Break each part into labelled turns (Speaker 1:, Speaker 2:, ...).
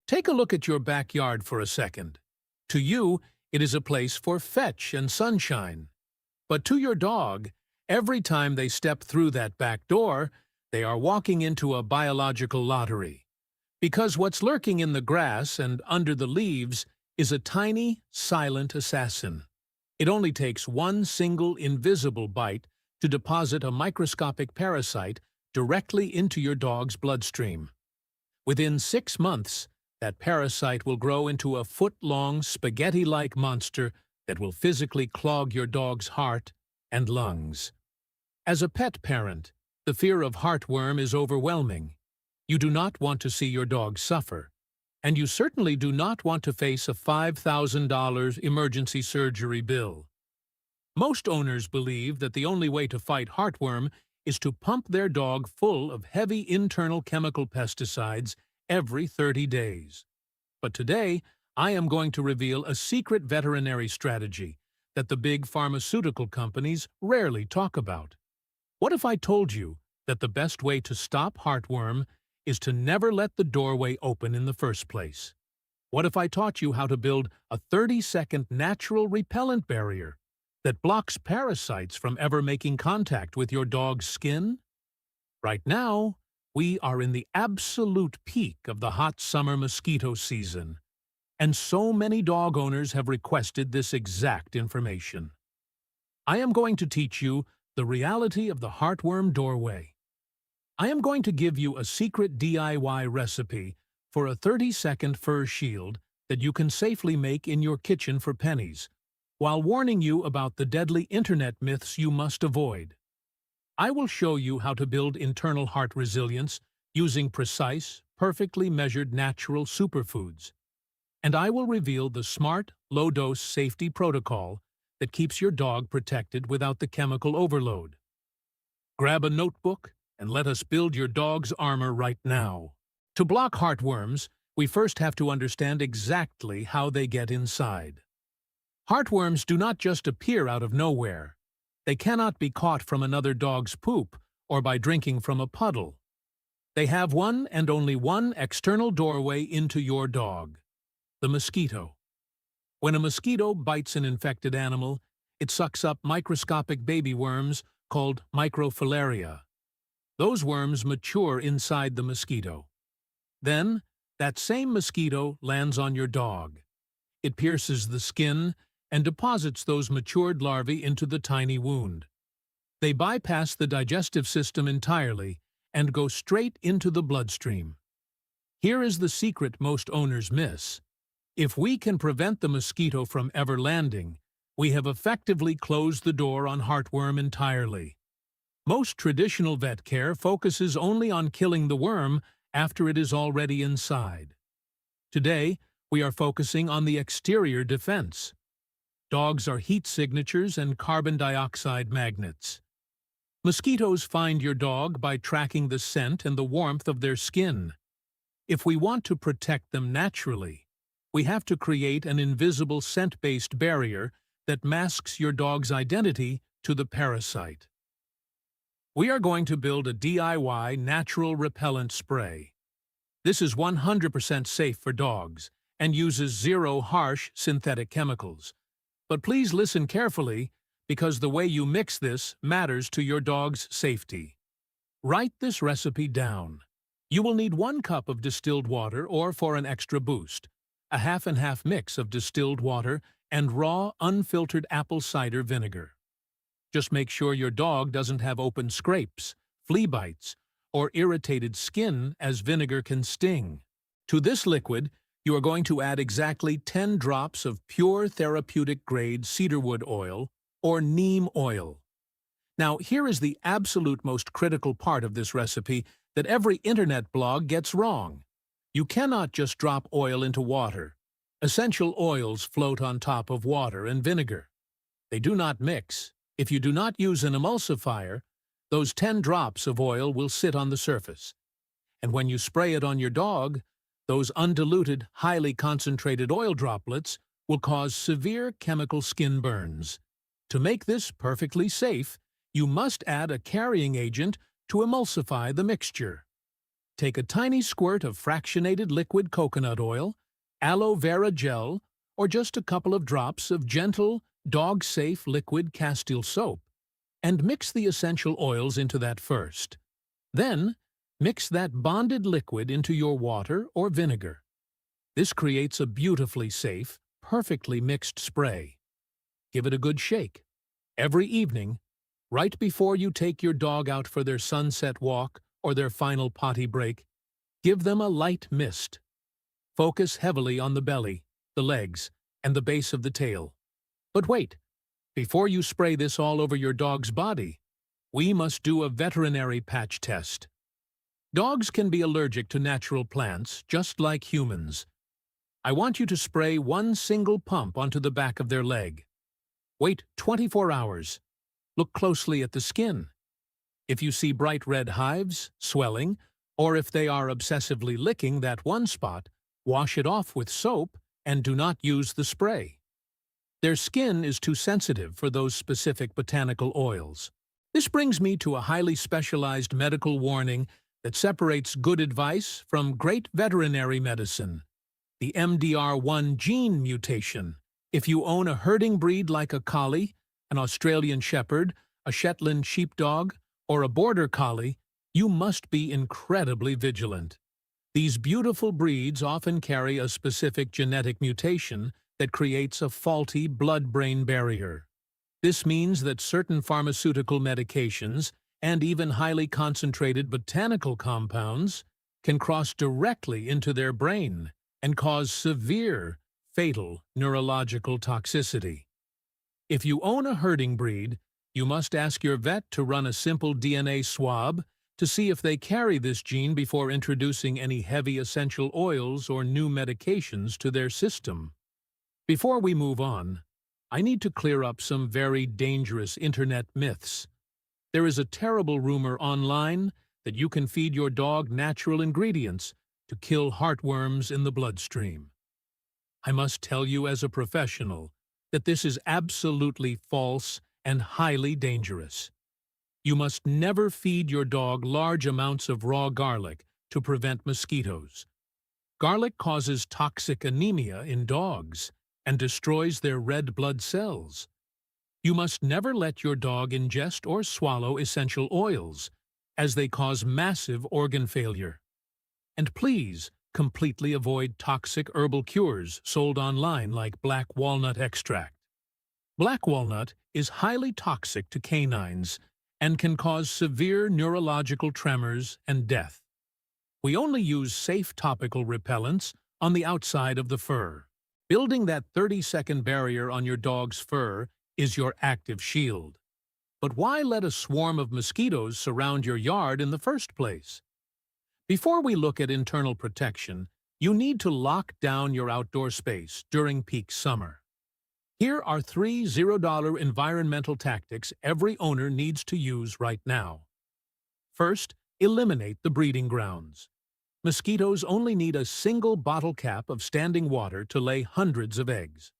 Speaker 1: Take a look at your backyard for a second. To you, it is a place for fetch and sunshine. But to your dog, every time they step through that back door, they are walking into a biological lottery. Because what's lurking in the grass and under the leaves is a tiny, silent assassin. It only takes one single invisible bite to deposit a microscopic parasite directly into your dog's bloodstream. Within 6 months, that parasite will grow into a foot-long, spaghetti-like monster that will physically clog your dog's heart and lungs. As a pet parent, the fear of heartworm is overwhelming. You do not want to see your dog suffer, and you certainly do not want to face a $5,000 emergency surgery bill. Most owners believe that the only way to fight heartworm is to pump their dog full of heavy internal chemical pesticides every 30 days. But today, I am going to reveal a secret veterinary strategy that the big pharmaceutical companies rarely talk about. What if I told you that the best way to stop heartworm is to never let the doorway open in the first place? What if I taught you how to build a 30-second natural repellent barrier that blocks parasites from ever making contact with your dog's skin? Right now, we are in the absolute peak of the hot summer mosquito season, and so many dog owners have requested this exact information. I am going to teach you the reality of the heartworm doorway. I am going to give you a secret DIY recipe for a 30-second fur shield that you can safely make in your kitchen for pennies, while warning you about the deadly internet myths you must avoid. I will show you how to build internal heart resilience using precise, perfectly measured natural superfoods. And I will reveal the smart, low-dose safety protocol that keeps your dog protected without the chemical overload. Grab a notebook and let us build your dog's armor right now. To block heartworms, we first have to understand exactly how they get inside. Heartworms do not just appear out of nowhere. They cannot be caught from another dog's poop or by drinking from a puddle. They have one and only one external doorway into your dog: the mosquito. When a mosquito bites an infected animal, it sucks up microscopic baby worms called microfilaria. Those worms mature inside the mosquito. Then, that same mosquito lands on your dog. It pierces the skin and deposits those matured larvae into the tiny wound. They bypass the digestive system entirely and go straight into the bloodstream. Here is the secret most owners miss. If we can prevent the mosquito from ever landing, we have effectively closed the door on heartworm entirely. Most traditional vet care focuses only on killing the worm after it is already inside. Today, we are focusing on the exterior defense. Dogs are heat signatures and carbon dioxide magnets. Mosquitoes find your dog by tracking the scent and the warmth of their skin. If we want to protect them naturally, we have to create an invisible scent-based barrier that masks your dog's identity to the parasite. We are going to build a DIY natural repellent spray. This is 100% safe for dogs and uses zero harsh synthetic chemicals. But please listen carefully, because the way you mix this matters to your dog's safety. Write this recipe down. You will need 1 cup of distilled water, or for an extra boost, a half-and-half mix of distilled water and raw, unfiltered apple cider vinegar. Just make sure your dog doesn't have open scrapes, flea bites, or irritated skin, as vinegar can sting. To this liquid, you are going to add exactly 10 drops of pure therapeutic-grade cedarwood oil, or neem oil. Now, here is the absolute most critical part of this recipe that every internet blog gets wrong. You cannot just drop oil into water. Essential oils float on top of water and vinegar. They do not mix. If you do not use an emulsifier, those 10 drops of oil will sit on the surface. And when you spray it on your dog, those undiluted, highly concentrated oil droplets will cause severe chemical skin burns. To make this perfectly safe, you must add a carrying agent to emulsify the mixture. take a tiny squirt of fractionated liquid coconut oil, aloe vera gel, or just a couple of drops of gentle, dog-safe liquid Castile soap, and mix the essential oils into that first. Then, mix that bonded liquid into your water or vinegar. This creates a beautifully safe, perfectly mixed spray. Give it a good shake. Every evening, right before you take your dog out for their sunset walk or their final potty break, give them a light mist. Focus heavily on the belly, the legs, and the base of the tail. But wait, before you spray this all over your dog's body, we must do a veterinary patch test. Dogs can be allergic to natural plants, just like humans. I want you to spray one single pump onto the back of their leg. Wait 24 hours. Look closely at the skin. If you see bright red hives, swelling, or if they are obsessively licking that one spot, wash it off with soap and do not use the spray. Their skin is too sensitive for those specific botanical oils. This brings me to a highly specialized medical warning that separates good advice from great veterinary medicine. The MDR1 gene mutation. If you own a herding breed like a collie, an Australian shepherd, a Shetland sheepdog, or a border collie, you must be incredibly vigilant. These beautiful breeds often carry a specific genetic mutation that creates a faulty blood-brain barrier. This means that certain pharmaceutical medications and even highly concentrated botanical compounds can cross directly into their brain and cause severe, fatal neurological toxicity. If you own a herding breed, you must ask your vet to run a simple DNA swab to see if they carry this gene before introducing any heavy essential oils or new medications to their system. Before we move on, I need to clear up some very dangerous internet myths. There is a terrible rumor online that you can feed your dog natural ingredients to kill heartworms in the bloodstream. I must tell you as a professional that this is absolutely false and highly dangerous. You must never feed your dog large amounts of raw garlic to prevent mosquitoes. Garlic causes toxic anemia in dogs and destroys their red blood cells. You must never let your dog ingest or swallow essential oils, as they cause massive organ failure. And please, completely avoid toxic herbal cures sold online like black walnut extract. Black walnut is highly toxic to canines and can cause severe neurological tremors and death. We only use safe topical repellents on the outside of the fur. Building that 30-second barrier on your dog's fur is your active shield. But why let a swarm of mosquitoes surround your yard in the first place? Before we look at internal protection, you need to lock down your outdoor space during peak summer. Here are 3 $0 environmental tactics every owner needs to use right now. First, eliminate the breeding grounds. Mosquitoes only need a single bottle cap of standing water to lay hundreds of eggs.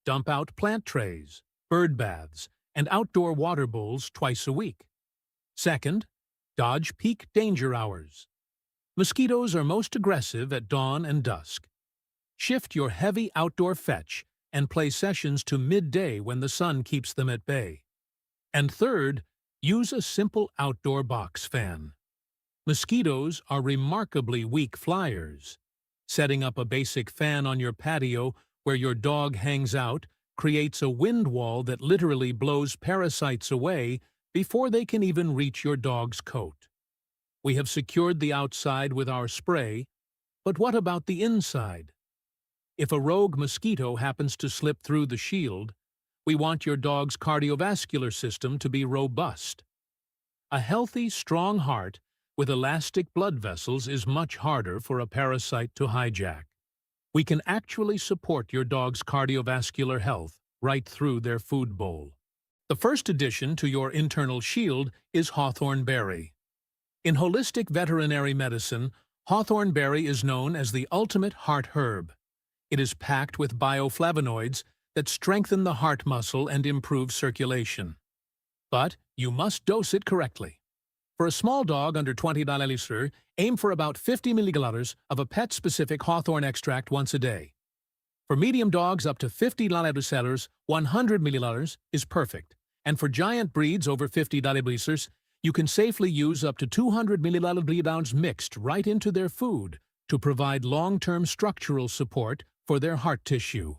Speaker 1: Dump out plant trays, bird baths, and outdoor water bowls twice a week. Second, dodge peak danger hours. Mosquitoes are most aggressive at dawn and dusk. Shift your heavy outdoor fetch and play sessions to midday when the sun keeps them at bay. And third, use a simple outdoor box fan. Mosquitoes are remarkably weak flyers. Setting up a basic fan on your patio where your dog hangs out creates a wind wall that literally blows parasites away before they can even reach your dog's coat. We have secured the outside with our spray, but what about the inside? If a rogue mosquito happens to slip through the shield, we want your dog's cardiovascular system to be robust. A healthy, strong heart with elastic blood vessels is much harder for a parasite to hijack. We can actually support your dog's cardiovascular health right through their food bowl. The first addition to your internal shield is hawthorn berry. In holistic veterinary medicine, hawthorn berry is known as the ultimate heart herb. It is packed with bioflavonoids that strengthen the heart muscle and improve circulation. But you must dose it correctly. For a small dog under 20 milliliters, aim for about 50 milliliters of a pet-specific hawthorn extract once a day. For medium dogs up to 50 milliliters, 100 milliliters is perfect. And for giant breeds over 50 milliliters, you can safely use up to 200 milliliters mixed right into their food to provide long-term structural support for their heart tissue.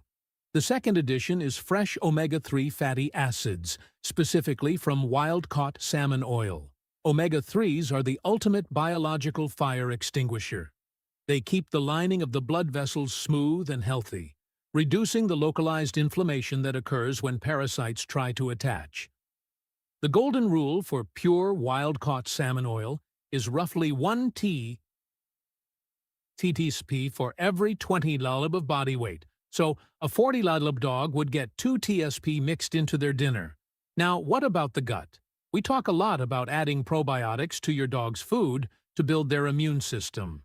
Speaker 1: The second addition is fresh omega-3 fatty acids, specifically from wild-caught salmon oil. Omega-3s are the ultimate biological fire extinguisher. They keep the lining of the blood vessels smooth and healthy, reducing the localized inflammation that occurs when parasites try to attach. The golden rule for pure wild-caught salmon oil is roughly 1 TSP for every 20 milliliters of body weight, so a 40 milliliter dog would get 2 TSP mixed into their dinner. Now, what about the gut? We talk a lot about adding probiotics to your dog's food to build their immune system.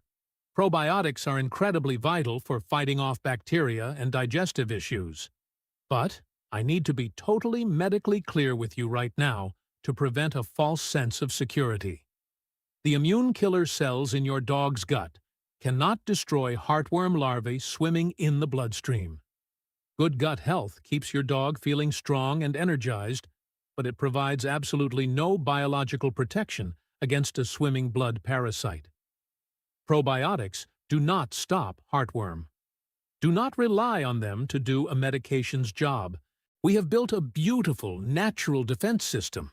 Speaker 1: Probiotics are incredibly vital for fighting off bacteria and digestive issues. But I need to be totally medically clear with you right now to prevent a false sense of security. The immune killer cells in your dog's gut cannot destroy heartworm larvae swimming in the bloodstream. Good gut health keeps your dog feeling strong and energized, but it provides absolutely no biological protection against a swimming blood parasite. Probiotics do not stop heartworm. Do not rely on them to do a medication's job. We have built a beautiful, natural defense system.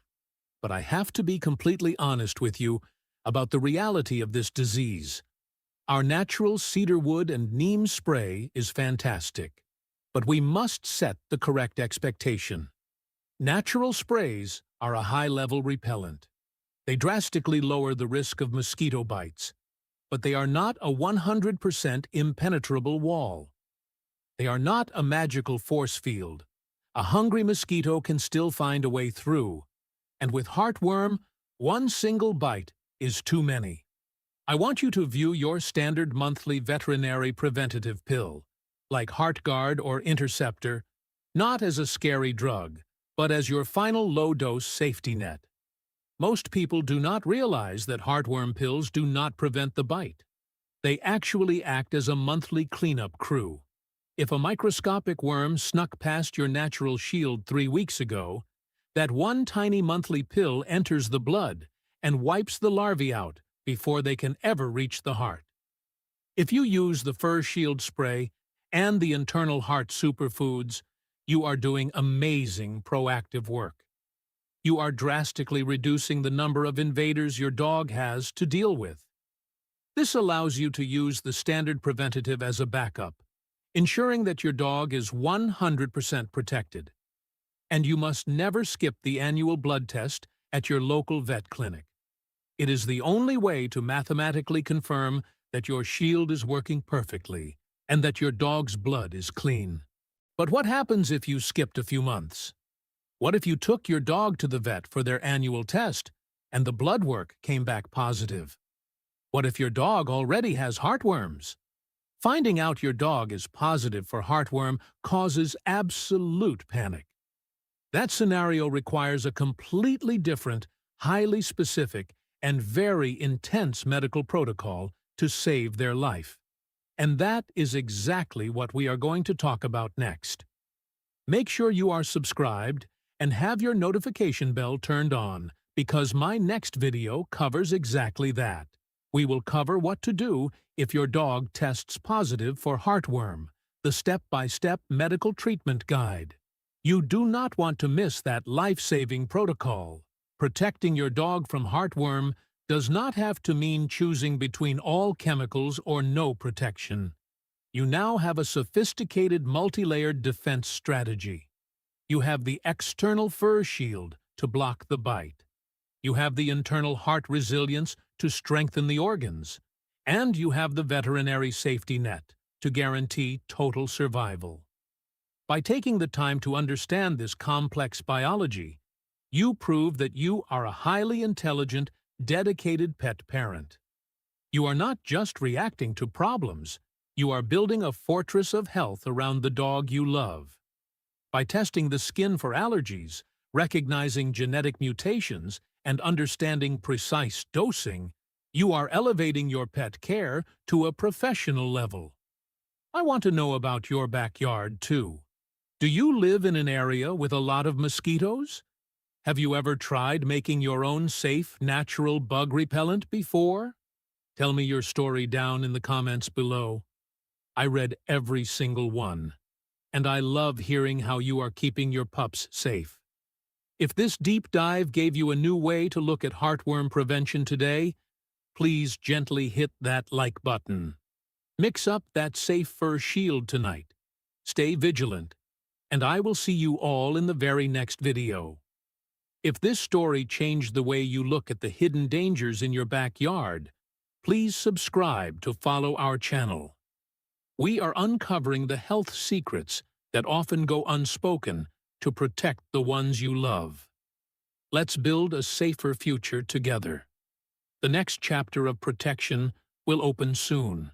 Speaker 1: But I have to be completely honest with you about the reality of this disease. Our natural cedarwood and neem spray is fantastic, but we must set the correct expectation. Natural sprays are a high-level repellent. They drastically lower the risk of mosquito bites, but they are not a 100% impenetrable wall. They are not a magical force field. A hungry mosquito can still find a way through, and with heartworm, one single bite is too many. I want you to view your standard monthly veterinary preventative pill, like HeartGuard or Interceptor, not as a scary drug, but as your final low-dose safety net. Most people do not realize that heartworm pills do not prevent the bite. They actually act as a monthly cleanup crew. If a microscopic worm snuck past your natural shield 3 weeks ago, that one tiny monthly pill enters the blood and wipes the larvae out before they can ever reach the heart. If you use the Fur Shield spray and the internal heart superfoods, you are doing amazing proactive work. You are drastically reducing the number of invaders your dog has to deal with. This allows you to use the standard preventative as a backup, ensuring that your dog is 100% protected. And you must never skip the annual blood test at your local vet clinic. It is the only way to mathematically confirm that your shield is working perfectly and that your dog's blood is clean. But what happens if you skipped a few months? What if you took your dog to the vet for their annual test and the blood work came back positive? What if your dog already has heartworms? Finding out your dog is positive for heartworm causes absolute panic. That scenario requires a completely different, highly specific, and very intense medical protocol to save their life. And that is exactly what we are going to talk about next. Make sure you are subscribed and have your notification bell turned on, because my next video covers exactly that. We will cover what to do if your dog tests positive for heartworm, the step-by-step medical treatment guide. You do not want to miss that life-saving protocol. Protecting your dog from heartworm does not have to mean choosing between all chemicals or no protection. You now have a sophisticated multi-layered defense strategy. You have the external fur shield to block the bite. You have the internal heart resilience to strengthen the organs. And you have the veterinary safety net to guarantee total survival. By taking the time to understand this complex biology, you prove that you are a highly intelligent, dedicated pet parent. You are not just reacting to problems, you are building a fortress of health around the dog you love. By testing the skin for allergies, recognizing genetic mutations, and understanding precise dosing, you are elevating your pet care to a professional level. I want to know about your backyard, too. Do you live in an area with a lot of mosquitoes? Have you ever tried making your own safe, natural bug repellent before? Tell me your story down in the comments below. I read every single one, and I love hearing how you are keeping your pups safe. If this deep dive gave you a new way to look at heartworm prevention today, please gently hit that like button. Mix up that safe fur shield tonight. Stay vigilant, and I will see you all in the very next video. If this story changed the way you look at the hidden dangers in your backyard, please subscribe to follow our channel. We are uncovering the health secrets that often go unspoken to protect the ones you love. Let's build a safer future together. The next chapter of protection will open soon.